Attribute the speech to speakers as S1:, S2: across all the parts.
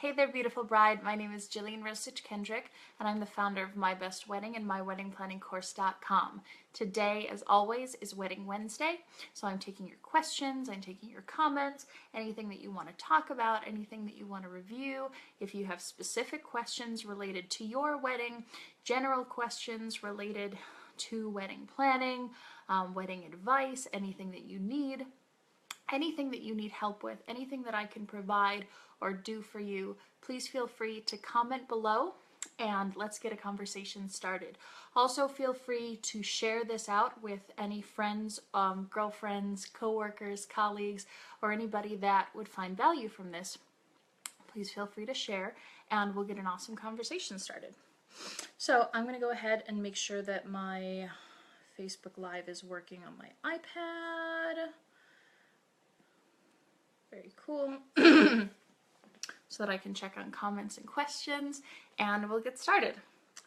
S1: Hey there, beautiful bride. My name is Jillian Rosich Kendrick, and I'm the founder of My Best Wedding and MyWeddingPlanningCourse.com. Today, as always, is Wedding Wednesday, so I'm taking your questions, I'm taking your comments, anything that you want to talk about, anything that you want to review. If you have specific questions related to your wedding, general questions related to wedding planning, wedding advice, anything that you need, help with, anything that I can provide or do for you, please feel free to comment below and let's get a conversation started. Also, feel free to share this out with any friends, girlfriends, coworkers, colleagues, or anybody that would find value from this. Please feel free to share and we'll get an awesome conversation started. So I'm going to go ahead and make sure that my Facebook Live is working on my iPad. Very cool. So that I can check on comments and questions, and we'll get started.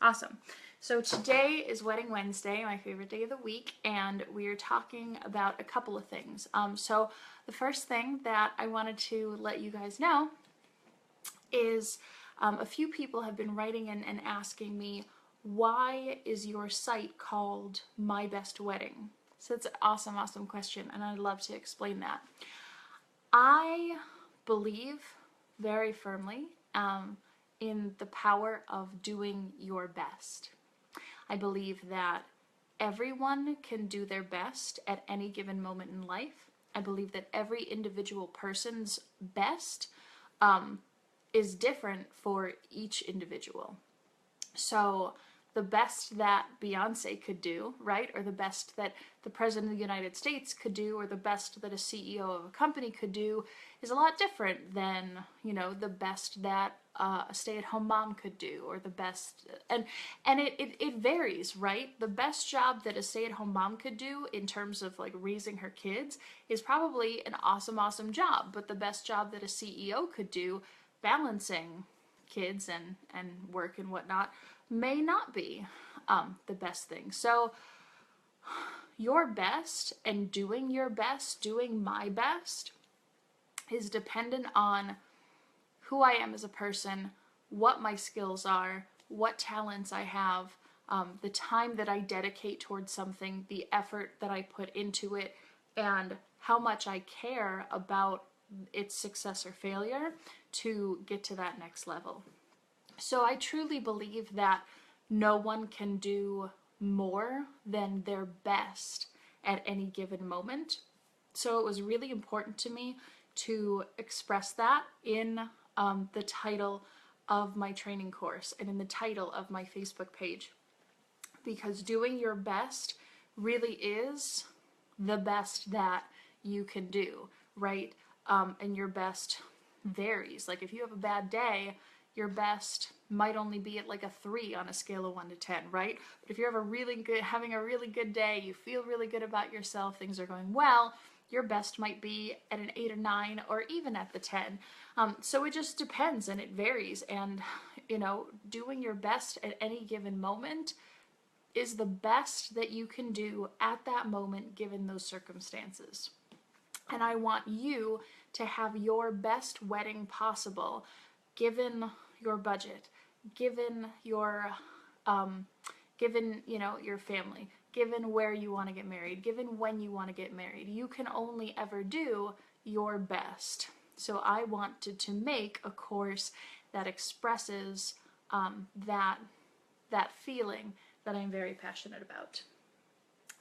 S1: Awesome. So today is Wedding Wednesday, my favorite day of the week, and we are talking about a couple of things. So the first thing that I wanted to let you guys know is a few people have been writing in and asking me, why is your site called My Best Wedding? So it's an awesome question, and I'd love to explain that. I believe very firmly in the power of doing your best. I believe that everyone can do their best at any given moment in life. I believe that every individual person's best is different for each individual. So the best that Beyonce could do, right, or the best that the President of the United States could do, or the best that a CEO of a company could do is a lot different than, you know, the best that a stay-at-home mom could do, or the best, and it varies, right? The best job that a stay-at-home mom could do in terms of like raising her kids is probably an awesome job, but the best job that a CEO could do, balancing kids and work and whatnot, may not be the best thing. So your best and doing your best, doing my best, is dependent on who I am as a person, what my skills are, what talents I have, the time that I dedicate towards something, the effort that I put into it, and how much I care about its success or failure to get to that next level. So I truly believe that no one can do more than their best at any given moment. So it was really important to me to express that in the title of my training course and in the title of my Facebook page, because doing your best really is the best that you can do, right? And your best varies. Like if you have a bad day, your best might only be at like a 3 on a scale of 1 to 10, right? But if you're having a really good day, you feel really good about yourself, things are going well, your best might be at an 8 or 9 or even at the 10. So it just depends and it varies. And, you know, doing your best at any given moment is the best that you can do at that moment given those circumstances. And I want you to have your best wedding possible given your budget, given your your family, given where you want to get married, given when you want to get married. You can only ever do your best. So I wanted to make a course that expresses that feeling that I'm very passionate about.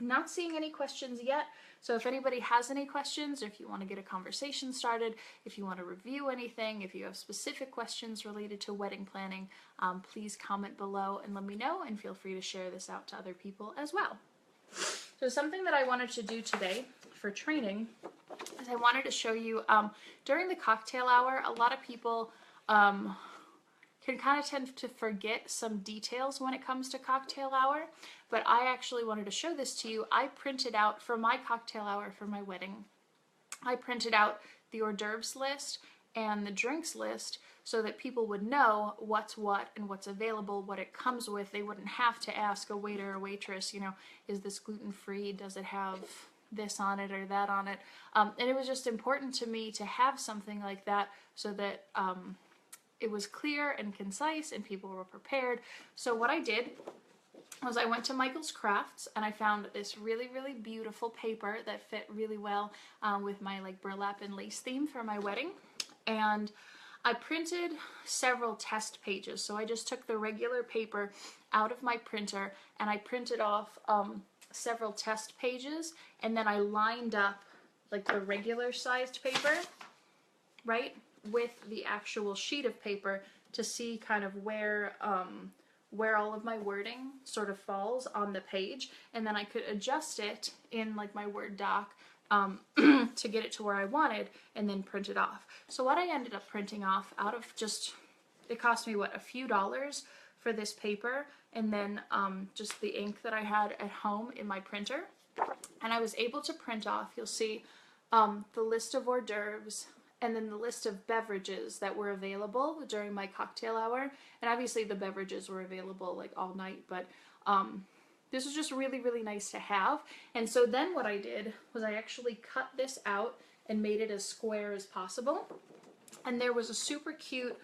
S1: I'm not seeing any questions yet, so if anybody has any questions, or if you want to get a conversation started, if you want to review anything, if you have specific questions related to wedding planning, please comment below and let me know, and feel free to share this out to other people as well. So something that I wanted to do today for training is I wanted to show you, during the cocktail hour, a lot of people can kind of tend to forget some details when it comes to cocktail hour, but I actually wanted to show this to you. I printed out for my cocktail hour for my wedding, I printed out the hors d'oeuvres list and the drinks list so that people would know what's what and what's available, what it comes with. They wouldn't have to ask a waiter or waitress, you know, is this gluten-free? Does it have this on it or that on it? And it was just important to me to have something like that so that it was clear and concise and people were prepared. So what I did was I went to Michael's Crafts and I found this really, really beautiful paper that fit really well with my like burlap and lace theme for my wedding. And I printed several test pages. So I just took the regular paper out of my printer and I printed off several test pages, and then I lined up like the regular sized paper, right, with the actual sheet of paper to see kind of where all of my wording sort of falls on the page, and then I could adjust it in like my Word doc to get it to where I wanted, and then print it off. So what I ended up printing off out of just, it cost me what, a few dollars for this paper, and then just the ink that I had at home in my printer, and I was able to print off, you'll see the list of hors d'oeuvres, and then the list of beverages that were available during my cocktail hour. And obviously the beverages were available like all night, but this was just really, really nice to have. And so then what I did was I actually cut this out and made it as square as possible. And there was a super cute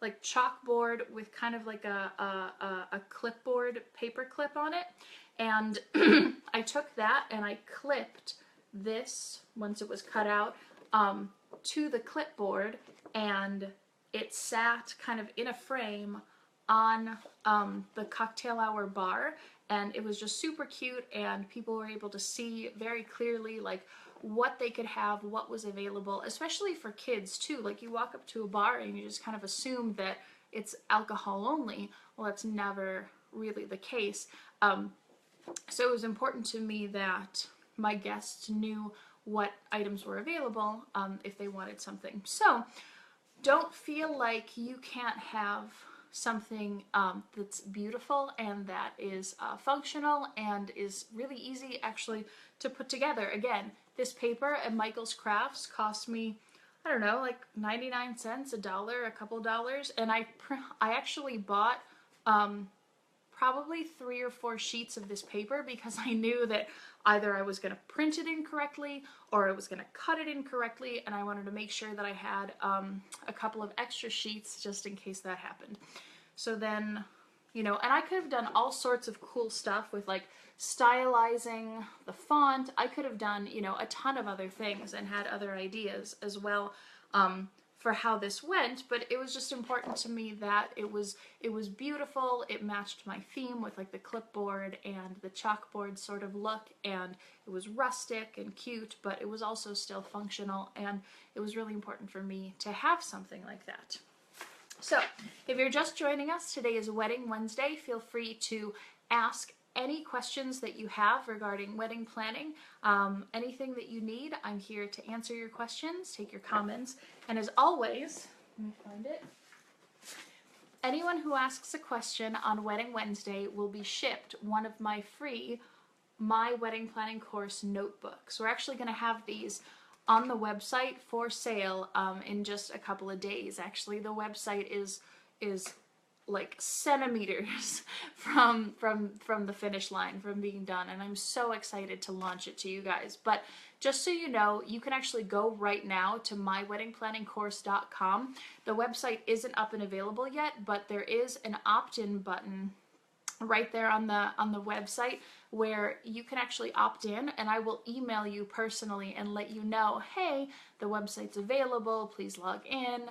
S1: like chalkboard with kind of like a clipboard paper clip on it. And I took that and I clipped this, once it was cut out, to the clipboard, and it sat kind of in a frame on the cocktail hour bar, and it was just super cute, and people were able to see very clearly like what they could have, what was available, especially for kids too. Like you walk up to a bar and you just kind of assume that it's alcohol only. Well, that's never really the case. So it was important to me that my guests knew what items were available if they wanted something. So don't feel like you can't have something that's beautiful and that is functional and is really easy actually to put together. Again, this paper at Michael's Crafts cost me, I don't know, like 99 cents, $1, a couple dollars, and I actually bought probably 3 or 4 sheets of this paper because I knew that either I was going to print it incorrectly or I was going to cut it incorrectly, and I wanted to make sure that I had a couple of extra sheets just in case that happened. So then, you know, and I could have done all sorts of cool stuff with like stylizing the font. I could have done, you know, a ton of other things and had other ideas as well for how this went, but it was just important to me that it was beautiful. It matched my theme with like the clipboard and the chalkboard sort of look, and it was rustic and cute, but it was also still functional, and it was really important for me to have something like that. So if you're just joining us, today is Wedding Wednesday. Feel free to ask any questions that you have regarding wedding planning, anything that you need. I'm here to answer your questions, take your comments, and as always, let me find it. Anyone who asks a question on Wedding Wednesday will be shipped one of my free My Wedding Planning Course notebooks. We're actually going to have these on the website for sale in just a couple of days. Actually, the website is like centimeters from the finish line, from being done, and I'm so excited to launch it to you guys. But just so you know, you can actually go right now to myweddingplanningcourse.com. The website isn't up and available yet, but there is an opt-in button right there on the website where you can actually opt in, and I will email you personally and let you know, hey, the website's available, please log in,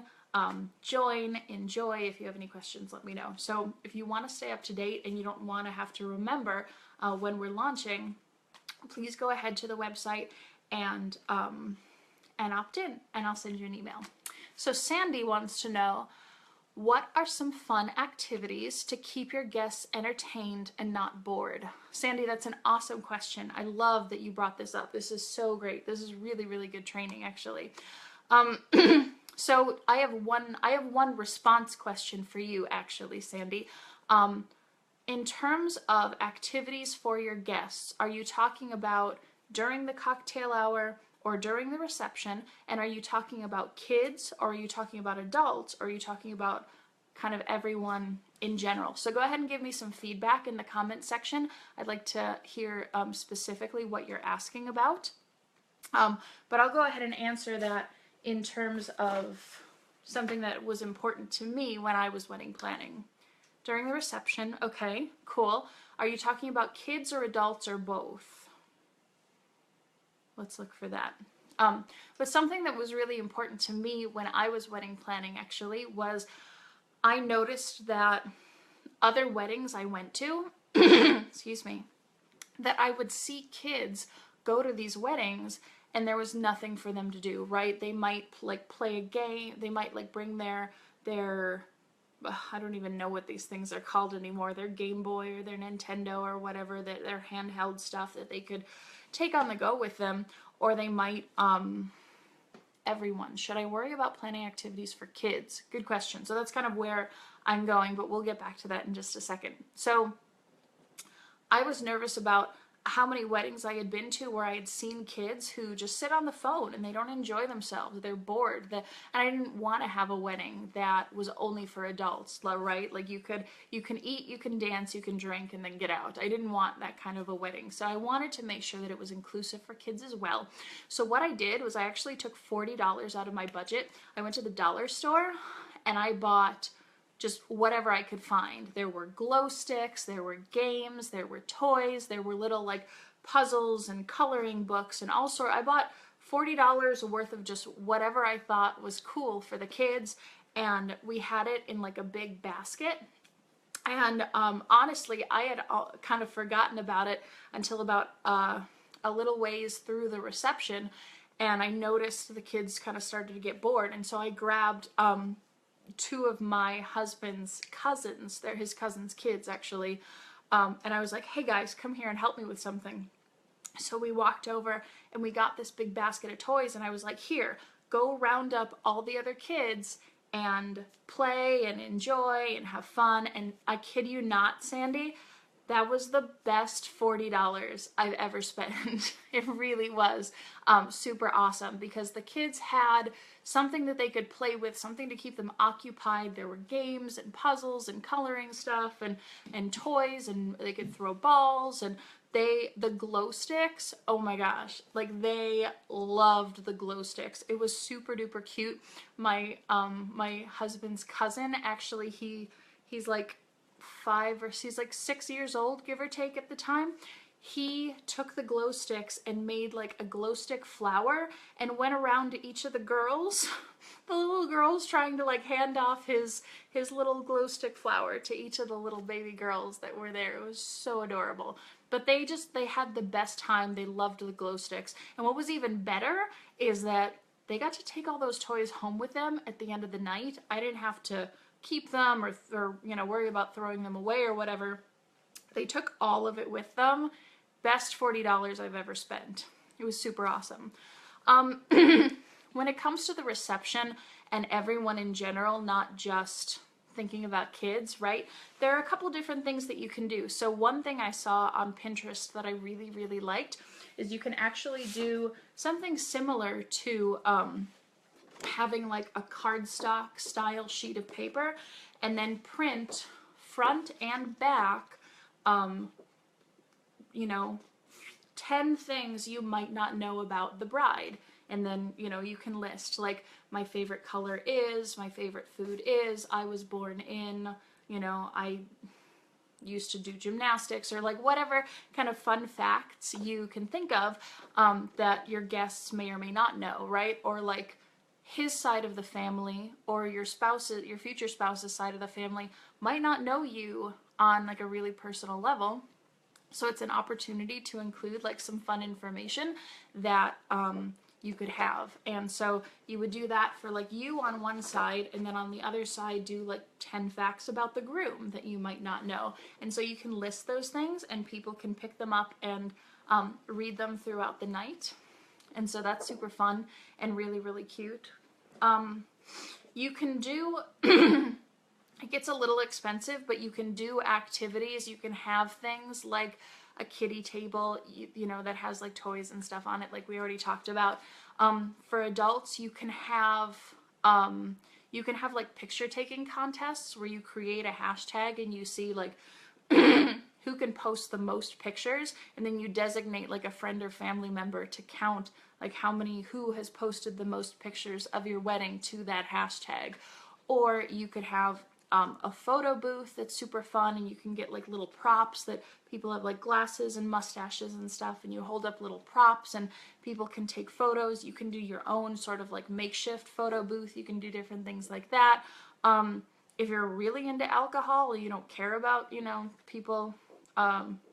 S1: join, enjoy. If you have any questions, let me know. So if you want to stay up to date and you don't want to have to remember when we're launching, please go ahead to the website and opt in, and I'll send you an email. So Sandy wants to know, what are some fun activities to keep your guests entertained and not bored? Sandy, that's an awesome question. I love that you brought this up. This is so great. This is really, really good training, actually. So I have one response question for you, actually, Sandy. In terms of activities for your guests, are you talking about during the cocktail hour or during the reception? And are you talking about kids, or are you talking about adults, or are you talking about kind of everyone in general? So go ahead and give me some feedback in the comment section. I'd like to hear specifically what you're asking about. But I'll go ahead and answer that in terms of something that was important to me when I was wedding planning. During the reception, okay, cool. Are you talking about kids or adults or both? Let's look for that. But something that was really important to me when I was wedding planning actually was I noticed that other weddings I went to, excuse me, that I would see kids go to these weddings and there was nothing for them to do, right? They might like play a game, they might like bring their I don't even know what these things are called anymore, their Game Boy or their Nintendo or whatever, their handheld stuff that they could take on the go with them, or they might, everyone. Should I worry about planning activities for kids? Good question. So that's kind of where I'm going, but we'll get back to that in just a second. So I was nervous about how many weddings I had been to where I had seen kids who just sit on the phone and they don't enjoy themselves. They're bored. And I didn't want to have a wedding that was only for adults, right? Like you can eat, you can dance, you can drink, and then get out. I didn't want that kind of a wedding. So I wanted to make sure that it was inclusive for kids as well. So what I did was I actually took $40 out of my budget. I went to the dollar store and I bought just whatever I could find. There were glow sticks, there were games, there were toys, there were little like puzzles and coloring books and all sorts. I bought $40 worth of just whatever I thought was cool for the kids, and we had it in like a big basket. And honestly, I had kind of forgotten about it until about a little ways through the reception, and I noticed the kids kind of started to get bored, and so I grabbed two of my husband's cousins, they're his cousin's kids actually, and I was like, hey guys, come here and help me with something. So we walked over and we got this big basket of toys, and I was like, here, go round up all the other kids and play and enjoy and have fun. And I kid you not, Sandy, that was the best $40 I've ever spent. It really was super awesome because the kids had something that they could play with, something to keep them occupied. There were games and puzzles and coloring stuff and toys, and they could throw balls, and the glow sticks, oh my gosh, like they loved the glow sticks. It was super duper cute. My husband's cousin, actually, he's like he's like 6 years old, give or take at the time. He took the glow sticks and made like a glow stick flower and went around to each of the girls, the little girls, trying to like hand off his little glow stick flower to each of the little baby girls that were there. It was so adorable. But they had the best time. They loved the glow sticks. And what was even better is that they got to take all those toys home with them at the end of the night. I didn't have to keep them or you know, worry about throwing them away or whatever. They took all of it with them. Best $40 I've ever spent. It was super awesome. When it comes to the reception and everyone in general, not just thinking about kids, right? There are a couple different things that you can do. So one thing I saw on Pinterest that I really, really liked is you can actually do something similar to having like a cardstock style sheet of paper and then print front and back, you know, 10 things you might not know about the bride. And then, you know, you can list like my favorite color is, my favorite food is, I was born in, you know, I used to do gymnastics, or like whatever kind of fun facts you can think of that your guests may or may not know, right? Or like his side of the family or your future spouse's side of the family might not know you on like a really personal level. So it's an opportunity to include like some fun information that you could have. And so you would do that for like you on one side, and then on the other side do like 10 facts about the groom that you might not know. And so you can list those things and people can pick them up and read them throughout the night. And so that's super fun and really, really cute. You can do, it gets a little expensive, but you can do activities. You can have things like a kiddie table, you know, that has like toys and stuff on it, like we already talked about. For adults, you can have like picture taking contests where you create a hashtag and you see like who can post the most pictures, and then you designate like a friend or family member to count like who has posted the most pictures of your wedding to that hashtag. Or you could have a photo booth that's super fun, and you can get like little props that people have, like glasses and mustaches and stuff, and you hold up little props and people can take photos. You can do your own sort of like makeshift photo booth. You can do different things like that. If you're really into alcohol, you don't care about, people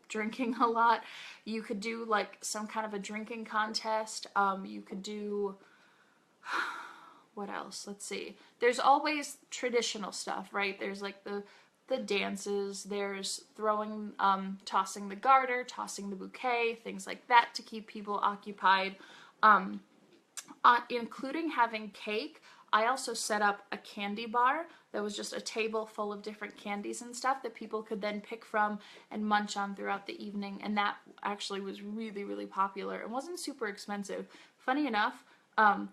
S1: drinking a lot, you could do like some kind of a drinking contest. You could do, what else? Let's see. There's always traditional stuff, right? There's like the dances, there's throwing, tossing the garter, tossing the bouquet, things like that to keep people occupied. Including having cake. I also set up a candy bar that was just a table full of different candies and stuff that people could then pick from and munch on throughout the evening, and that actually was really, really popular. It wasn't super expensive. Funny enough,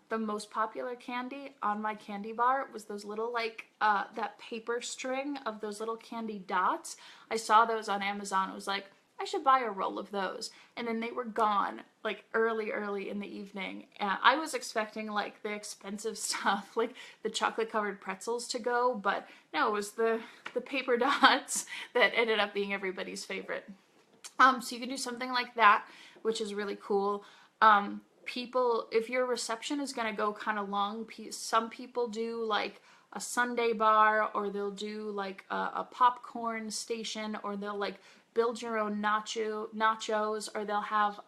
S1: the most popular candy on my candy bar was those little, like, that paper string of those little candy dots. I saw those on Amazon. It was like, I should buy a roll of those. And then they were gone, like, early in the evening. I was expecting, like, the expensive stuff, like the chocolate-covered pretzels to go, but no, it was the paper dots that ended up being everybody's favorite. So you can do something like that, which is really cool. People, if your reception is going to go kind of long, some people do, like, a sundae bar, or they'll do, like, a popcorn station, or they'll, like, build your own nachos, or they'll have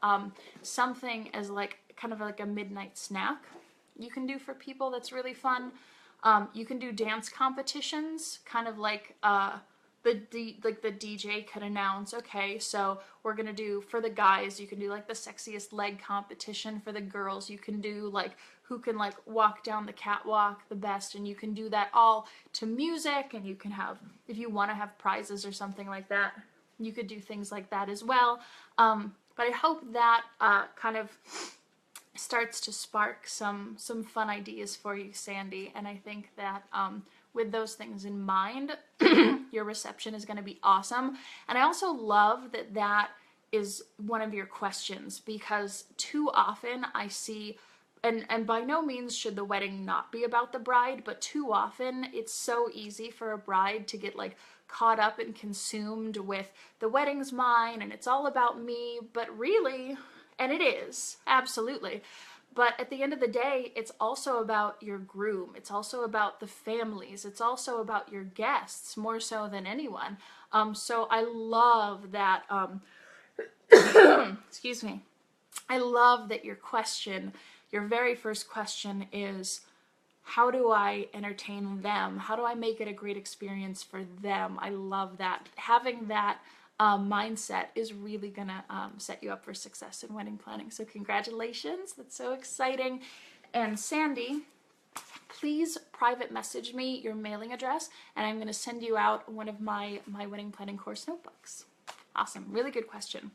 S1: something as like kind of like a midnight snack you can do for people that's really fun. You can do dance competitions, kind of like the DJ could announce, okay, so we're gonna do, for the guys, you can do like the sexiest leg competition. For the girls, you can do like who can like walk down the catwalk the best, and you can do that all to music. And you can have, if you want to have prizes or something like that, you could do things like that as well. But I hope that kind of starts to spark some fun ideas for you, Sandy. And I think that with those things in mind, your reception is going to be awesome. And I also love that that is one of your questions, because too often I see, and by no means should the wedding not be about the bride, but too often it's so easy for a bride to get like caught up and consumed with the wedding's mine and it's all about me. But really, and it is, absolutely, but at the end of the day, it's also about your groom. It's also about the families. It's also about your guests, more so than anyone. So I love that, excuse me, I love that your very first question is, how do I entertain them? How do I make it a great experience for them? I love that. Having that mindset is really gonna set you up for success in wedding planning. So congratulations, that's so exciting. And Sandy, please private message me your mailing address, and I'm gonna send you out one of my wedding planning course notebooks. Awesome, really good question.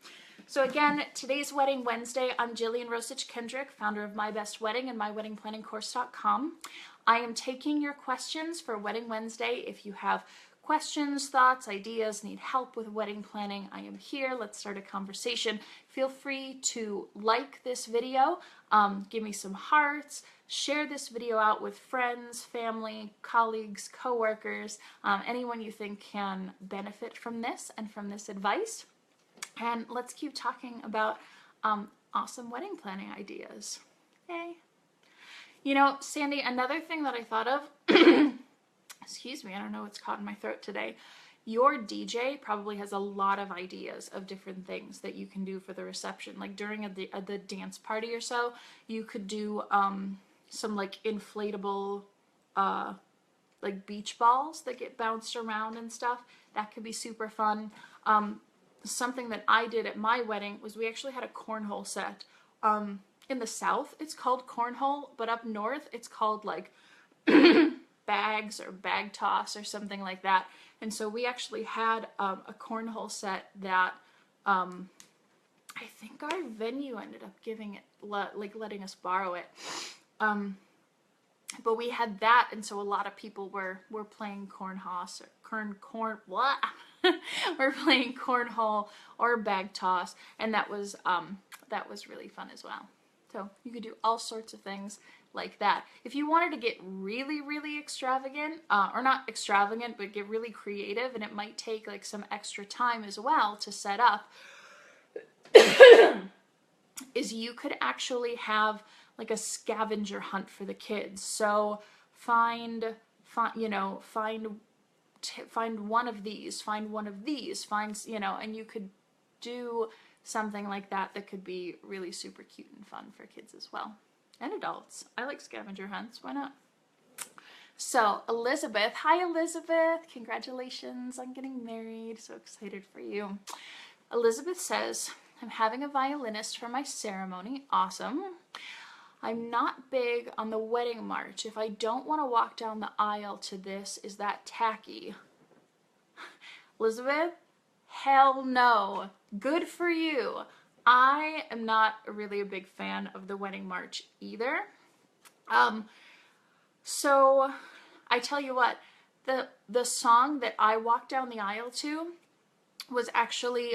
S1: So again, today's Wedding Wednesday. I'm Jillian Rosich Kendrick, founder of My Best Wedding and MyWeddingPlanningCourse.com. I am taking your questions for Wedding Wednesday. If you have questions, thoughts, ideas, need help with wedding planning, I am here. Let's start a conversation. Feel free to like this video, give me some hearts, share this video out with friends, family, colleagues, coworkers, anyone you think can benefit from this and from this advice. And let's keep talking about awesome wedding planning ideas. Yay. You know, Sandy, another thing that I thought of, excuse me, I don't know what's caught in my throat today. Your DJ probably has a lot of ideas of different things that you can do for the reception. Like during the dance party or so, you could do some like inflatable like beach balls that get bounced around and stuff. That could be super fun. Something that I did at my wedding was we actually had a cornhole set. In the South, it's called cornhole, but up north, it's called like bags or bag toss or something like that. And so we actually had a cornhole set that I think our venue ended up giving it, letting us borrow it. But we had that, and so a lot of people were playing cornhouse or we're playing cornhole or bag toss, and that was really fun as well. So you could do all sorts of things like that. If you wanted to get really, really extravagant, or not extravagant, but get really creative, and it might take like some extra time as well to set up, is you could actually have like a scavenger hunt for the kids. So find one of these, find one of these, and you could do something like that that could be really super cute and fun for kids as well. And adults. I like scavenger hunts. Why not? So, Elizabeth. Hi, Elizabeth. Congratulations on getting married. So excited for you. Elizabeth says, I'm having a violinist for my ceremony. Awesome. I'm not big on the wedding march. If I don't want to walk down the aisle to this, is that tacky? Elizabeth, hell no. Good for you. I am not really a big fan of the wedding march either. So I tell you what, the song that I walked down the aisle to was actually,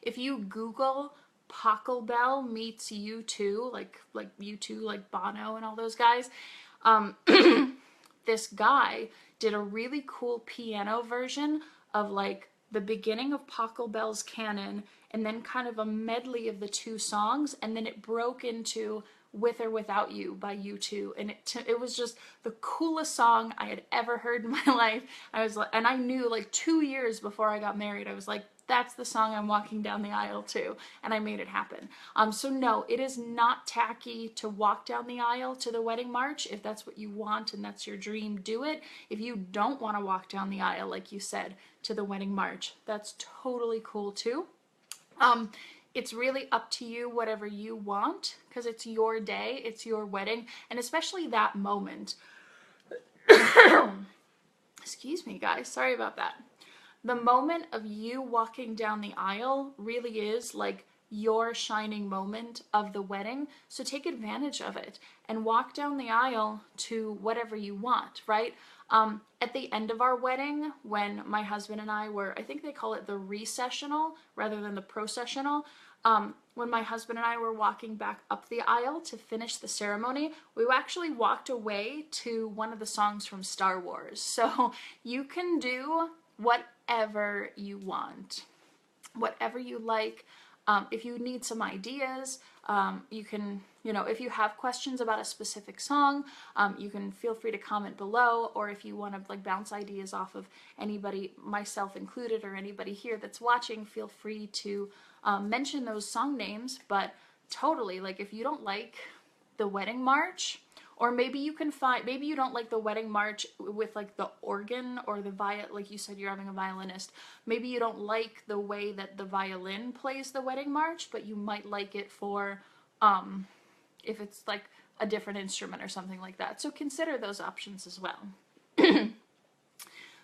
S1: if you Google Pachelbel meets U2, like U2, like Bono and all those guys, this guy did a really cool piano version of like the beginning of Pachelbel's canon, and then kind of a medley of the two songs, and then it broke into With or Without You by U2, and it was just the coolest song I had ever heard in my life. And I knew like 2 years before I got married, I was like, that's the song I'm walking down the aisle to, and I made it happen. So no, it is not tacky to walk down the aisle to the wedding march. If that's what you want and that's your dream, do it. If you don't want to walk down the aisle, like you said, to the wedding march, that's totally cool too. It's really up to you, whatever you want, because it's your day, it's your wedding, and especially that moment. Excuse me, guys, sorry about that. The moment of you walking down the aisle really is like your shining moment of the wedding. So take advantage of it and walk down the aisle to whatever you want, right? At the end of our wedding, when my husband and I were, I think they call it the recessional rather than the processional, when my husband and I were walking back up the aisle to finish the ceremony, we actually walked away to one of the songs from Star Wars. So you can do whatever you want, whatever you like. If you need some ideas, you can, if you have questions about a specific song, you can feel free to comment below, or if you want to like bounce ideas off of anybody, myself included, or anybody here that's watching, feel free to mention those song names. But totally, like if you don't like the wedding march, or maybe you don't like the wedding march with like the organ or the like you said, you're having a violinist. Maybe you don't like the way that the violin plays the wedding march, but you might like it for, if it's like a different instrument or something like that. So consider those options as well.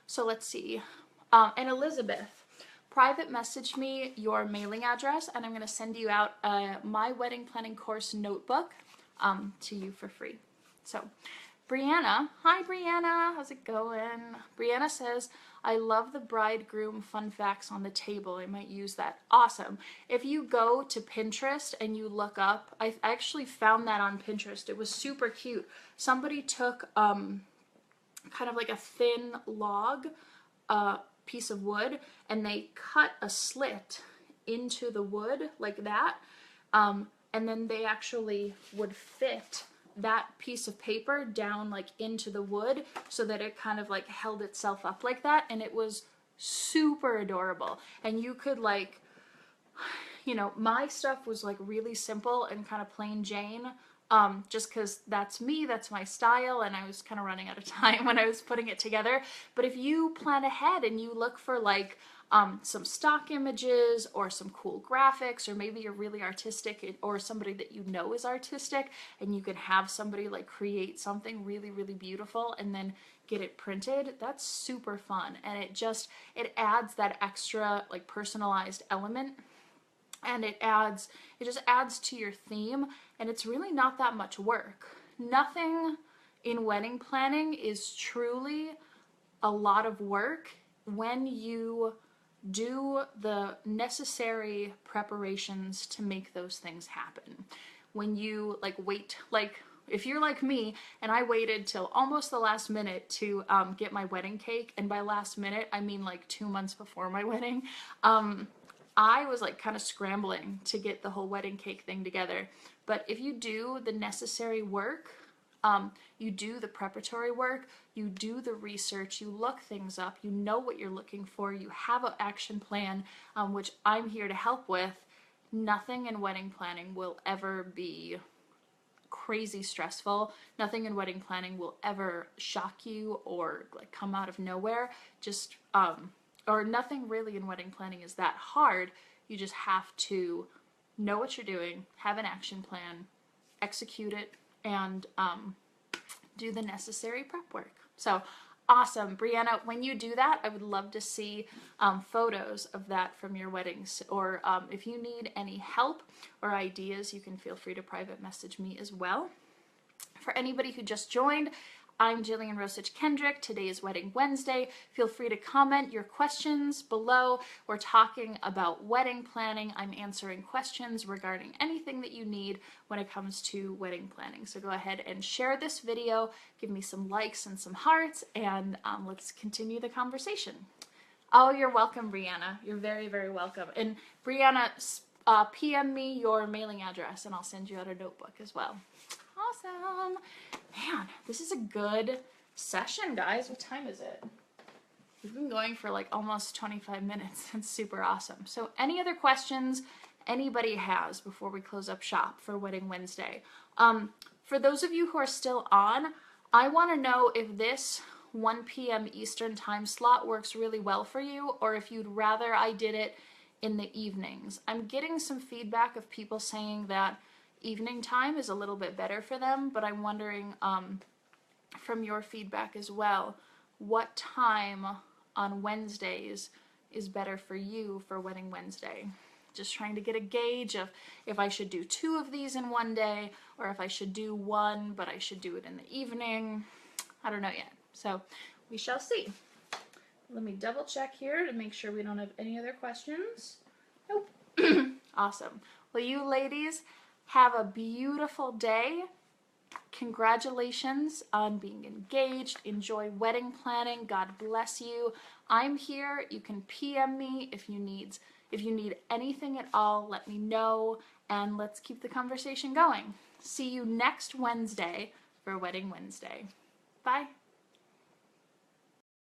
S1: So let's see. And Elizabeth, private message me your mailing address, and I'm going to send you out my wedding planning course notebook to you for free. So, Brianna, hi Brianna, how's it going? Brianna says, I love the bridegroom fun facts on the table. I might use that. Awesome. If you go to Pinterest and you look up, I actually found that on Pinterest. It was super cute. Somebody took kind of like a thin log, piece of wood, and they cut a slit into the wood like that, and then they actually would fit that piece of paper down like into the wood so that it kind of like held itself up like that, and it was super adorable. And you could like, my stuff was like really simple and kind of plain Jane, just because that's me, that's my style, and I was kind of running out of time when I was putting it together. But if you plan ahead and you look for like some stock images or some cool graphics, or maybe you're really artistic, or somebody that you know is artistic, and you can have somebody like create something really, really beautiful and then get it printed, that's super fun. And it adds that extra like personalized element, and it just adds to your theme, and it's really not that much work. Nothing in wedding planning is truly a lot of work when you do the necessary preparations to make those things happen. when you like wait, like if you're like me and I waited till almost the last minute to get my wedding cake, and by last minute I mean like 2 months before my wedding, I was like kind of scrambling to get the whole wedding cake thing together. But if you do the necessary work, you do the preparatory work, you do the research, you look things up, you know what you're looking for, you have an action plan, which I'm here to help with, nothing in wedding planning will ever be crazy stressful. Nothing in wedding planning will ever shock you or like come out of nowhere. Just or nothing really in wedding planning is that hard. You just have to know what you're doing, have an action plan, execute it, and do the necessary prep work. So awesome. Brianna, when you do that, I would love to see photos of that from your weddings. Or if you need any help or ideas, you can feel free to private message me as well. For anybody who just joined, I'm Jillian Rosich Kendrick. Today is Wedding Wednesday. Feel free to comment your questions below. We're talking about wedding planning. I'm answering questions regarding anything that you need when it comes to wedding planning. So go ahead and share this video, give me some likes and some hearts, and let's continue the conversation. Oh, you're welcome, Brianna. You're very, very welcome. And Brianna, PM me your mailing address and I'll send you out a notebook as well. Awesome. Man, this is a good session, guys. What time is it? We've been going for like almost 25 minutes. That's super awesome. So any other questions anybody has before we close up shop for Wedding Wednesday? For those of you who are still on, I want to know if this 1 p.m. Eastern time slot works really well for you, or if you'd rather I did it in the evenings. I'm getting some feedback of people saying that evening time is a little bit better for them, but I'm wondering from your feedback as well, what time on Wednesdays is better for you for Wedding Wednesday? Just trying to get a gauge of if I should do 2 of these in one day, or if I should do 1, but I should do it in the evening. I don't know yet. So we shall see. Let me double check here to make sure we don't have any other questions. Nope. Awesome. Well, you ladies, have a beautiful day. Congratulations on being engaged. Enjoy wedding planning. God bless you. I'm here. You can PM me if you need anything at all. Let me know, and let's keep the conversation going. See you next Wednesday for Wedding Wednesday. Bye.